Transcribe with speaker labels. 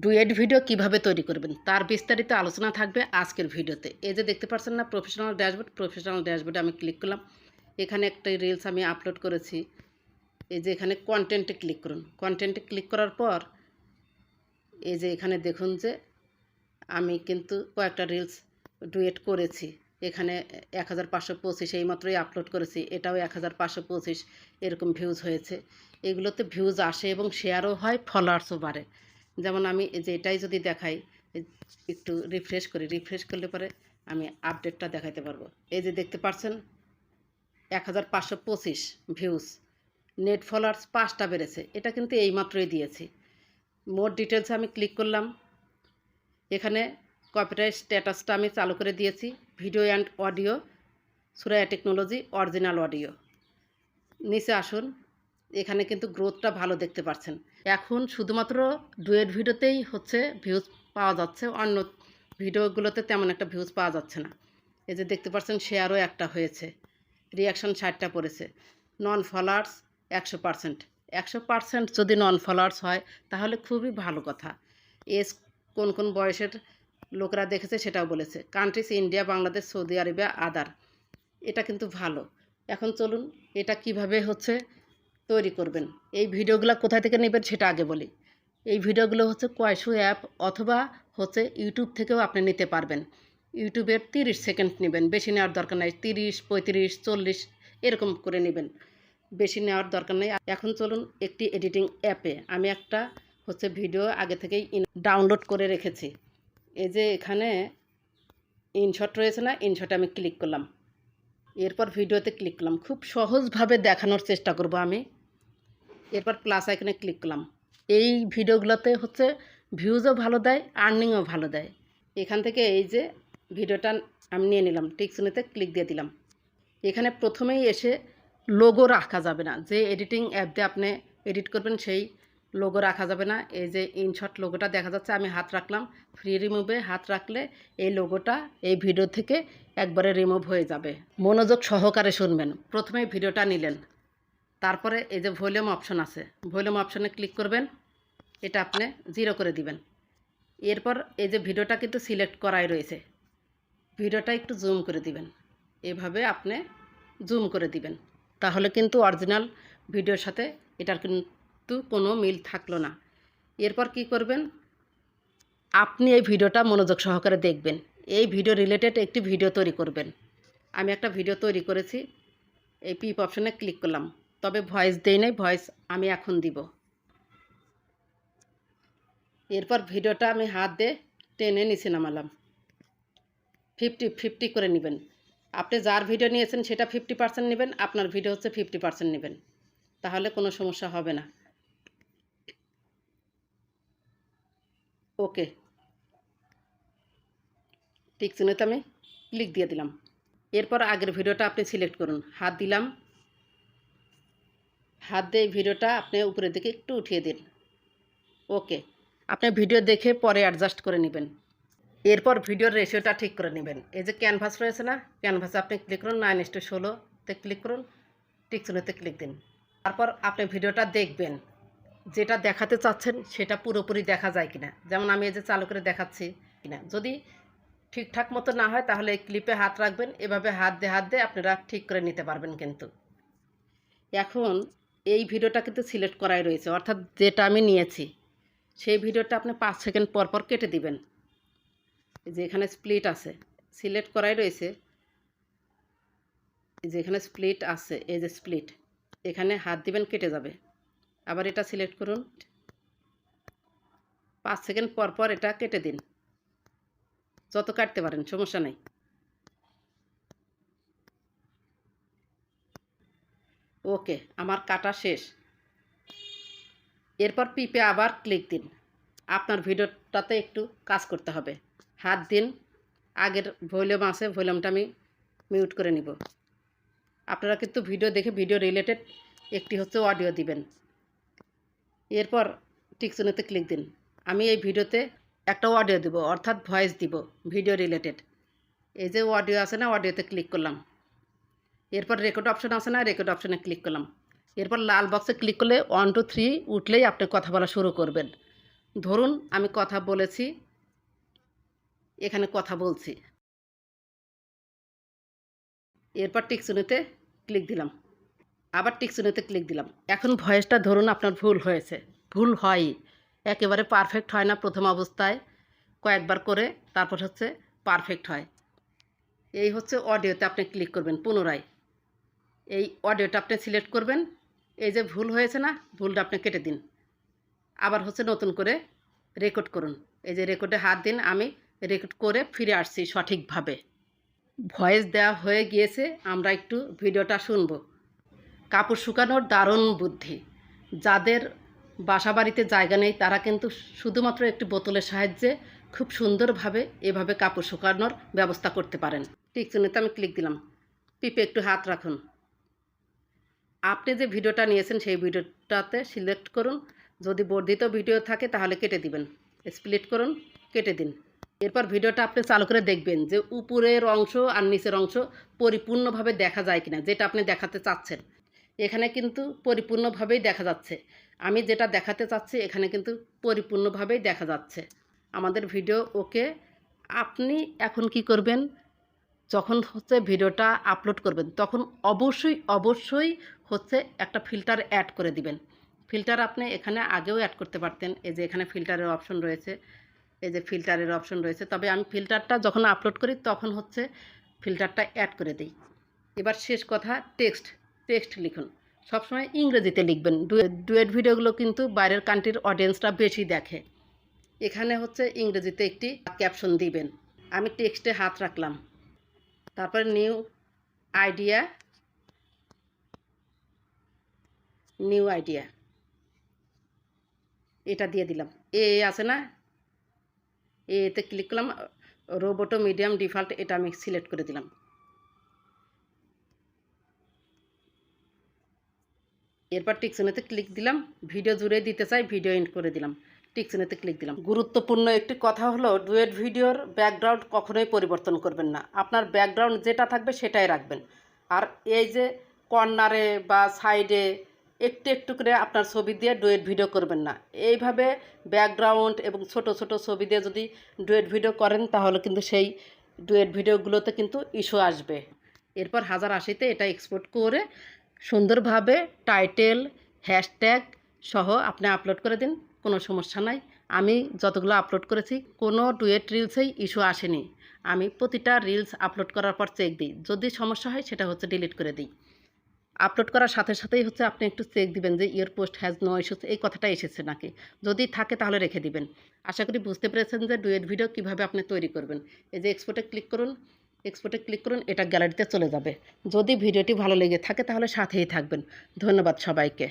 Speaker 1: Duet video কিভাবে তৈরি করবেন তার বিস্তারিত আলোচনা থাকবে আজকের ভিডিওতে। এই যে দেখতে পাচ্ছেন না প্রফেশনাল ড্যাশবোর্ডে আমি ক্লিক করলাম। এখানে একটা রিলস আমি আপলোড করেছি। এই যে এখানে কন্টেন্টে ক্লিক করুন। কন্টেন্টে ক্লিক করার পর এই যে এখানে দেখুন যে আমি কিন্তু কয়েকটা রিলস ডুয়েট করেছি। এখানে 1525 এইমাত্রই আপলোড করেছি, এটাও 1525 এরকম ভিউজ হয়েছে। এগুলোতে ভিউজ আসে এবং শেয়ারও হয়, ফলোয়ার্সও বাড়ে। যেমন আমি যে এটাই যদি দেখাই, একটু রিফ্রেশ করলে পরে আমি আপডেটটা দেখাতে পারবো। এই যে দেখতে পাচ্ছেন 1525 ভিউজ, নেট ফলোয়ার্স 5টা বেড়েছে। এটা কিন্তু এইমাত্রই দিয়েছি। মোর ডিটেলসে আমি ক্লিক করলাম। এখানে কপিরাইট স্ট্যাটাসটা আমি চালু করে দিয়েছি, video and audio Suraiya technology original audio. নিচে আসুন, এখানে কিন্তু গ্রোথটা ভালো দেখতে পাচ্ছেন। এখন শুধুমাত্র ডুয়েট ভিডিওতেই হচ্ছে ভিউজ পাওয়া যাচ্ছে, অন্য ভিডিওগুলোতে তেমন একটা ভিউজ পাওয়া যাচ্ছে না। এই যে দেখতে পাচ্ছেন শেয়ারও একটা হয়েছে, রিয়াকশান 60টা পড়েছে। নন ফলোয়ার্স 100%। 100% যদি নন ফলোয়ার্স হয় তাহলে খুবই ভালো কথা। এজ কোন কোন বয়সের লোকরা দেখেছে সেটাও বলেছে। Countries India, Bangladesh, Saudi Arabia, other. এটা কিন্তু ভালো। এখন চলুন এটা কিভাবে হচ্ছে তৈরি করবেন। এই ভিডিওগুলো কোথায় থেকে নেবেন সেটা আগে বলি। এই ভিডিওগুলো হচ্ছে কয়েশো অ্যাপ অথবা হচ্ছে ইউটিউব থেকেও আপনি নিতে পারবেন। ইউটিউবের 30 সেকেন্ড নেবেন, বেশি নেওয়ার দরকার নাই। 30, 35, 40 এরকম করে নেবেন, বেশি নেওয়ার দরকার নেই। এখন চলুন একটি এডিটিং অ্যাপে আমি একটা হচ্ছে ভিডিও আগে থেকেই ডাউনলোড করে রেখেছি। এই যে এখানে ইনশট রয়েছে না, ইনশটে আমি ক্লিক করলাম। এরপর ভিডিওতে ক্লিক করলাম। খুব সহজভাবে দেখানোর চেষ্টা করব আমি। এরপর প্লাস আইকনে ক্লিক করলাম। এই ভিডিওগুলোতে হচ্ছে ভিউজও ভালো দেয়, আর্নিংও ভালো দেয়। এখান থেকে এই যে ভিডিওটা আমি নিয়ে নিলাম, টিকসুনিতে ক্লিক দিয়ে দিলাম। এখানে প্রথমেই এসে লোগো রাখা যাবে না। যে এডিটিং অ্যাপ দিয়ে আপনি এডিট করবেন সেই লোগো রাখা যাবে না। এই যে ইনশট লোগোটা দেখা যাচ্ছে, আমি হাত রাখলাম। ফ্রি রিমুভে হাত রাখলে এই লোগোটা এই ভিডিও থেকে একবারে রিমুভ হয়ে যাবে। মনোযোগ সহকারে শুনবেন। প্রথমেই ভিডিওটা নিলেন, তারপরে এই যে ভলিউম অপশন আছে, ভলিউম অপশনে ক্লিক করবেন। এটা আপনি 0 করে দিবেন। এরপর এই যে ভিডিওটা কিন্তু সিলেক্ট করাই রয়েছে, ভিডিওটা একটু জুম করে দিবেন। এভাবে আপনি জুম করে দিবেন, তাহলে কিন্তু অরিজিনাল ভিডিওর সাথে এটার কিন্তু কোনো মিল থাকলো না। এরপর কি করবেন, আপনি এই ভিডিওটা মনোযোগ সহকারে দেখবেন। এই ভিডিও রিলেটেড একটি ভিডিও তৈরি করবেন। আমি একটা ভিডিও তৈরি করেছি। এই পিপ অপশনে ক্লিক করলাম, তবে ভয়েস দেই নাই, ভয়েস আমি এখন দিব। এরপর ভিডিওটা আমি হাত দিয়ে টেনে নিচে নামালাম। 50-50 করে নেবেন। আপনি যার ভিডিও নিয়েছেন সেটা 50% নেবেন, আপনার ভিডিও হচ্ছে 50% নেবেন, তাহলে কোনো সমস্যা হবে না। ওকে, টিক চিহ্নতে আমি ক্লিক দিয়ে দিলাম। এরপর আগের ভিডিওটা আপনি সিলেক্ট করুন, হাত দিলাম। হাত দিয়ে ভিডিওটা আপনি উপরের দিকে একটু উঠিয়ে দিন। ওকে, আপনি ভিডিও দেখে পরে অ্যাডজাস্ট করে নেবেন। এরপর ভিডিওর রেশিওটা ঠিক করে নেবেন। এই যে ক্যানভাস রয়েছে না, ক্যানভাসে আপনি ক্লিক করুন, 9:16তে ক্লিক করুন, টিক চিহ্নতে ক্লিক দিন। তারপর আপনি ভিডিওটা দেখবেন, যেটা দেখাতে চাচ্ছেন সেটা পুরোপুরি দেখা যায় কিনা। যেমন আমি এই যে চালু করে দেখাচ্ছি কিনা, যদি ঠিকঠাক মতো না হয় তাহলে এই ক্লিপে হাত রাখবেন। এভাবে হাত দিয়ে আপনারা ঠিক করে নিতে পারবেন। কিন্তু এখন এই ভিডিওটা কিন্তু সিলেক্ট করাই রয়েছে, অর্থাৎ যেটা আমি নিয়েছি সেই ভিডিওটা আপনি 5 সেকেন্ড পর পর কেটে দিবেন। যে এখানে স্প্লিট আছে, সিলেক্ট করাই রয়েছে, যে এখানে স্প্লিট আছে, এই যে স্প্লিট, এখানে হাত দিবেন, কেটে যাবে। আবার এটা সিলেক্ট করুন, 5 সেকেন্ড পর পর এটা কেটে দিন। যত কাটতে পারেন, সমস্যা নেই। ওকে, আমার কাটা শেষ। এরপর পিপে আবার ক্লিক দিন। আপনার ভিডিওটাতে একটু কাজ করতে হবে। হাত দিন, আগের ভলিউম আছে, ভলিউমটা আমি মিউট করে নিব। আপনারা কিন্তু ভিডিও দেখে ভিডিও রিলেটেড একটি হচ্ছে অডিও দিবেন। এরপর টিকচিহ্নতে ক্লিক দিন। আমি এই ভিডিওতে একটা অডিও দিব, অর্থাৎ ভয়েস দিব ভিডিও রিলেটেড। এই যে অডিও আছে না, অডিওতে ক্লিক করলাম। এরপর রেকর্ড অপশন আছে না, রেকর্ড অপশনে ক্লিক করলাম। এরপর লাল বক্সে ক্লিক করলে 1 2 3 উঠলেই আপনি কথা বলা শুরু করবেন। ধরুন আমি কথা বলেছি, এখানে কথা বলছি, এরপর টিকচিহ্নতে ক্লিক দিলাম, আবার টিকচিহ্নতে ক্লিক দিলাম। এখন ভয়েসটা ধরুন আপনার ভুল হয়েছে, ভুল হয়ই, একেবারে পারফেক্ট হয় না প্রথম অবস্থায়, কয়েকবার করে তারপর হচ্ছে পারফেক্ট হয়। এই হচ্ছে অডিওতে আপনি ক্লিক করবেন পুনরায়, এই অডিওটা আপনি সিলেক্ট করবেন, এই যে ভুল হয়েছে না, ভুলটা আপনি কেটে দিন, আবার হচ্ছে নতুন করে রেকর্ড করুন, এই যে রেকর্ডে হাত দিন, আমি রেকর্ড করে ফিরে আসছি সঠিকভাবে। ভয়েস দেওয়া হয়ে গিয়েছে, আমরা একটু ভিডিওটা শুনবো। কাপড় শুকানোর দারুণ বুদ্ধি। যাদের বাসা বাড়িতে জায়গা নেই তারা কিন্তু শুধুমাত্র একটি বোতলের সাহায্যে খুব সুন্দরভাবে এভাবে কাপড় শুকানোর ব্যবস্থা করতে পারেন। টিকচিহ্নতে আমি ক্লিক দিলাম, পিপে একটু হাত রাখুন। আপনি যে ভিডিওটা নিয়েছেন সেই ভিডিওটাতে সিলেক্ট করুন, যদি বর্ধিত ভিডিও থাকে তাহলে কেটে দিবেন, স্প্লিট করুন, কেটে দিন। এরপর ভিডিওটা আপনি চালু করে দেখবেন যে উপরের অংশ আর নিচের অংশ পরিপূর্ণভাবে দেখা যায় কিনা, যেটা আপনি দেখাতে চাচ্ছেন। এখানে কিন্তু পরিপূর্ণভাবেই দেখা যাচ্ছে, আমি যেটা দেখাতে চাচ্ছি এখানে কিন্তু পরিপূর্ণভাবেই দেখা যাচ্ছে আমাদের ভিডিও। ওকে, আপনি এখন কি করবেন, যখন হচ্ছে ভিডিওটা আপলোড করবেন তখন অবশ্যই হচ্ছে একটা ফিল্টার অ্যাড করে দিবেন। ফিল্টার আপনি এখানে আগেও অ্যাড করতে পারতেন, এই যে এখানে ফিল্টারের অপশন রয়েছে, এই যে ফিল্টারের অপশন রয়েছে, তবে আমি ফিল্টারটা যখন আপলোড করি তখন হচ্ছে ফিল্টারটা অ্যাড করে দিই। এবার শেষ কথা, টেক্সট লিখুন, সবসময় ইংরেজিতে লিখবেন। ডুয়েট ভিডিওগুলো কিন্তু বাইরের কান্ট্রির অডিয়েন্সরা বেশি দেখে, এখানে হচ্ছে ইংরেজিতে একটি ক্যাপশন দিবেন। আমি টেক্সটে হাত রাখলাম, তারপরে নিউ আইডিয়া এটা দিয়ে দিলাম। আছে না, এতে ক্লিক করলাম, রোবোটো মিডিয়াম ডিফল্ট এটা আমি সিলেক্ট করে দিলাম। এরপর টিকচিহ্নতে ক্লিক দিলাম, ভিডিও জুড়ে দিতে চাই, ভিডিও এন্ড করে দিলাম, টিকচিহ্নতে ক্লিক দিলাম। গুরুত্বপূর্ণ একটি কথা হলো, ডুয়েট ভিডিওর ব্যাকগ্রাউন্ড কখনোই পরিবর্তন করবেন না, আপনার ব্যাকগ্রাউন্ড যেটা থাকবে সেটাই রাখবেন। আর এই যে কর্নারে বা সাইডে একটু করে আপনার ছবি দিয়ে ডুয়েট ভিডিও করবেন না। এইভাবে ব্যাকগ্রাউন্ড এবং ছোট ছোট ছবি দিয়ে যদি ডুয়েট ভিডিও করেন তাহলে কিন্তু সেই ডুয়েট ভিডিওগুলোতে কিন্তু ইস্যু আসবে। এরপর 1080-তে এটা এক্সপোর্ট করে সুন্দরভাবে টাইটেল হ্যাশট্যাগ সহ আপনি আপলোড করে দিন, কোনো সমস্যা নাই। আমি যতগুলো আপলোড করেছি কোনো ডুয়েট রিলসেই ইস্যু আসেনি। আমি প্রতিটা রিলস আপলোড করার পর চেক দিই, যদি সমস্যা হয় সেটা হচ্ছে ডিলিট করে দিই। আপলোড করার সাথে সাথেই হচ্ছে আপনি একটু চেক দিবেন যে your post has no issues, এই কথাটা এসেছে নাকি, যদি থাকে তাহলে রেখে দিবেন। আশা করি বুঝতে পেরেছেন যে ডুয়েট ভিডিও কীভাবে আপনি তৈরি করবেন। এই যে এক্সপোর্টে ক্লিক করুন, এটা গ্যালারিতে চলে যাবে। যদি ভিডিওটি ভালো লেগে থাকে তাহলে সাথেই থাকবেন। ধন্যবাদ সবাইকে।